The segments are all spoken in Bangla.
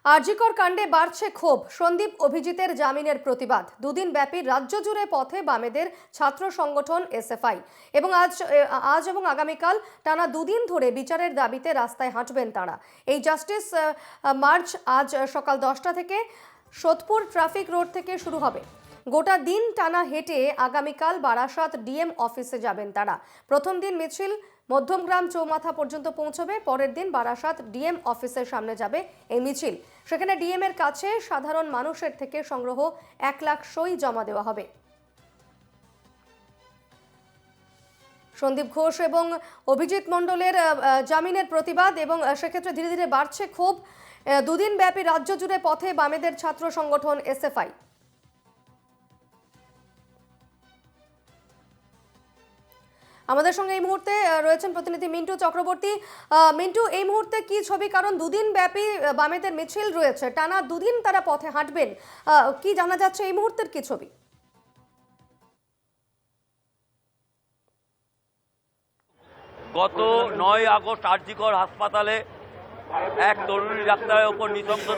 আরজিকর কাণ্ডে বাড়ছে ক্ষোভ। সন্দীপ অভিজিতের জামিনের প্রতিবাদ। দুদিন ব্যাপী রাজ্য জুড়ে পথে বামেদের ছাত্র সংগঠন এসএফআই এবং আজ এবং আগামীকাল টানা দুদিন ধরে বিচারের দাবিতে রাস্তায় হাঁটবেন তারা। এই জাস্টিস মার্চ আজ সকাল 10টা থেকে সোদপুর ট্রাফিক রোড থেকে শুরু হবে। গোটা দিন টানা হেঁটে আগামীকাল বারাসাত ডিএম অফিসে যাবেন তারা। প্রথম দিন মিছিল মধ্যমগ্রাম চৌমাথা পর্যন্ত পৌঁছবে। পরের দিন বারাসাত ডিএম অফিসের সামনে যাবে এই মিছিল। সেখানে ডিএম এর কাছে সাধারণ মানুষের থেকে সংগ্রহ 1 লাখ সই জমা দেওয়া হবে। সন্দীপ ঘোষ এবং অভিজিৎ মণ্ডলের জামিনের প্রতিবাদ এবং সেক্ষেত্রে ধীরে ধীরে বাড়ছে ক্ষোভ। দুদিন ব্যাপী রাজ্য জুড়ে পথে বামেদের ছাত্র সংগঠন এসএফআই। আমাদের সঙ্গে এই মুহূর্তে রয়েছেন প্রতিনিধি মিন্টু চক্রবর্তী। মিন্টু, এই মুহূর্তে কি ছবি? কারণ দুদিন ব্যাপী বামেদের মিছিল রয়েছে, টানা দুদিন তারা পথে হাঁটবেন, কি জানা যাচ্ছে এই মুহূর্তের কি ছবি? গত 9 আগস্ট আরজিকর হাসপাতালে এক তরুণী ডাক্তারের ওপর নৃশংস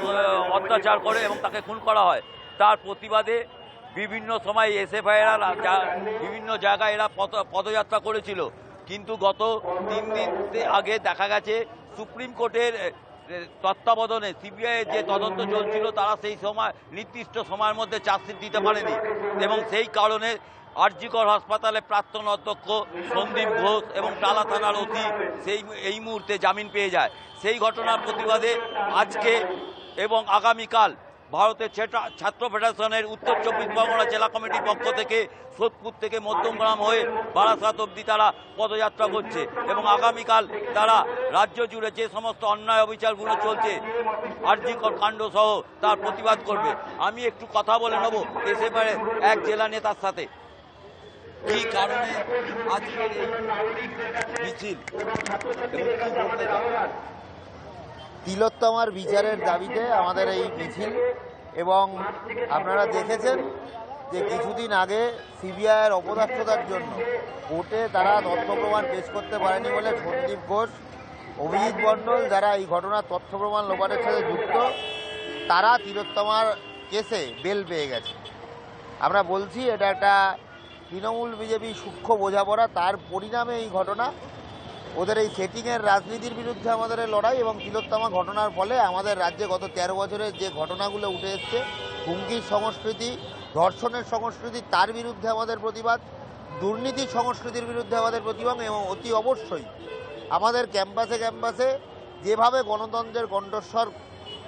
অত্যাচার করে এবং তাকে খুন করা হয়। তার প্রতিবাদে বিভিন্ন সময় এসএফআইরা বিভিন্ন জায়গায় এরা পদযাত্রা করেছিল, কিন্তু গত 3 দিন আগে দেখা গেছে সুপ্রিম কোর্টের তত্ত্বাবধানে সিবিআই যে তদন্ত চলছিল তারা সেই সময় নির্দিষ্ট সময়ের মধ্যে চার্জশিট দিতে পারেনি এবং সেই কারণে আরজিকর হাসপাতালে প্রাক্তন অধ্যক্ষ সন্দীপ ঘোষ এবং টালা থানার ওসি এই মুহূর্তে জামিন পেয়ে যায়। সেই ঘটনার প্রতিবাদে আজকে এবং আগামীকাল ভারতের ছাত্র ফেডারেশনের উত্তর 24 পরগনা জেলা কমিটির পক্ষ থেকে সোদপুর থেকে মধ্যমগ্রাম হয়ে বারাসাত অবধি তারা পদযাত্রা করছে এবং আগামীকাল তারা রাজ্য জুড়ে যে সমস্ত অন্যায় অবিচারগুলো চলছে আরজিকর কাণ্ড সহ তার প্রতিবাদ করবে। আমি একটু কথা বলে নেব এসএফআইয়ের এক জেলা নেতার সাথে। কি কারণে আজকের এই মিছিল? তিলোত্তমার বিচারের দাবিতে আমাদের এই মিছিল, এবং আপনারা দেখেছেন যে কিছুদিন আগে সিবিআইয়ের অপদার্থতার জন্য কোর্টে তারা তথ্য প্রমাণ পেশ করতে পারেনি বলে সন্দীপ ঘোষ, অভিজিৎ মণ্ডল যারা এই ঘটনার তথ্য প্রমাণ লোপাটের সাথে যুক্ত, তারা তিলোত্তমার কেসে বেল পেয়ে গেছে। আমরা বলছি এটা একটা তৃণমূল বিজেপি সূক্ষ্ম বোঝাপড়া, তার পরিণামে এই ঘটনা। ওদের এই সেটিংয়ের রাজনীতির বিরুদ্ধে আমাদের লড়াই এবং তিলোত্তমা ঘটনার ফলে আমাদের রাজ্যে গত 13 বছরের যে ঘটনাগুলো উঠে এসছে, হুমকির সংস্কৃতি, ধর্ষণের সংস্কৃতি, তার বিরুদ্ধে আমাদের প্রতিবাদ, দুর্নীতির সংস্কৃতির বিরুদ্ধে আমাদের প্রতিবাদ এবং অতি অবশ্যই আমাদের ক্যাম্পাসে ক্যাম্পাসে যেভাবে গণতন্ত্রের কণ্ঠস্বর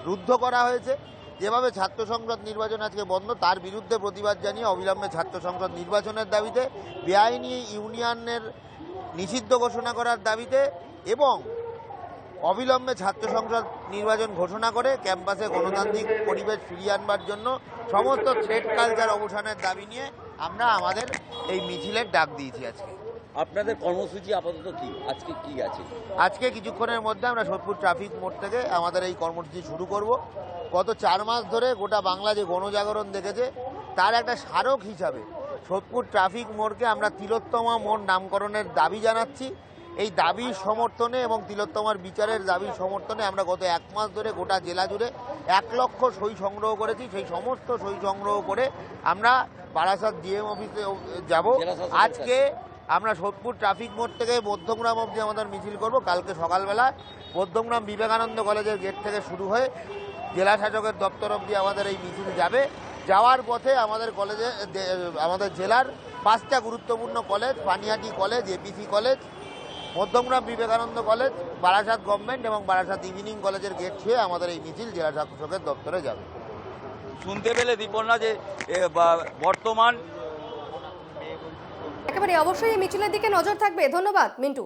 রুদ্ধ করা হয়েছে, যেভাবে ছাত্র সংসদ নির্বাচন আজকে বন্ধ, তার বিরুদ্ধে প্রতিবাদ জানিয়ে অবিলম্বে ছাত্র সংসদ নির্বাচনের দাবিতে, বেআইনি ইউনিয়নের নিষিদ্ধ ঘোষণা করার দাবিতে এবং অবিলম্বে ছাত্র সংসদ নির্বাচন ঘোষণা করে ক্যাম্পাসে গণতান্ত্রিক পরিবেশ ফিরিয়ে আনবার জন্য সমস্ত থ্রেড কালচার অবসানের দাবি নিয়ে আমরা আমাদের এই মিছিলের ডাক দিয়েছি। আজকে আপনাদের কর্মসূচি আপাতত কি? আজকে কি আছে? আজকে কিছুক্ষণের মধ্যে আমরা সোদপুর ট্রাফিক মোড় থেকে আমাদের এই কর্মসূচি শুরু করব। গত 4 মাস ধরে গোটা বাংলা যে গণজাগরণ দেখেছে তার একটা স্মারক হিসাবে সোদপুর ট্রাফিক মোড়কে আমরা তিলোত্তমা মোড় নামকরণের দাবি জানাচ্ছি। এই দাবির সমর্থনে এবং তিলোত্তমার বিচারের দাবির সমর্থনে আমরা গত 1 মাস ধরে গোটা জেলা জুড়ে 1 লক্ষ সই সংগ্রহ করেছি। সেই সমস্ত সই সংগ্রহ করে আমরা বারাসাত ডিএম অফিসে যাব। আজকে আমরা সোদপুর ট্রাফিক মোড় থেকে মধ্যমগ্রাম অবধি আমাদের মিছিল করব। কালকে সকালবেলা মধ্যমগ্রাম বিবেকানন্দ কলেজের গেট থেকে শুরু হয়ে জেলা শাসকের দপ্তর অবধি আমাদের এই মিছিল যাবে। যাওয়ার পথে আমাদের কলেজে আমাদের জেলার 5টা গুরুত্বপূর্ণ college, Panihati college, APC college, Madhyamgram Vivekananda college, Barasat government এবং বারাসাত ইভিনিং কলেজের গেট ছুঁয়ে আমাদের এই মিছিল জেলা শাসকের দপ্তরে যাবে। শুনতে পেলে দীপর্ণা যে বর্তমান একেবারে অবশ্যই এই মিছিলের দিকে নজর থাকবে। ধন্যবাদ মিন্টু।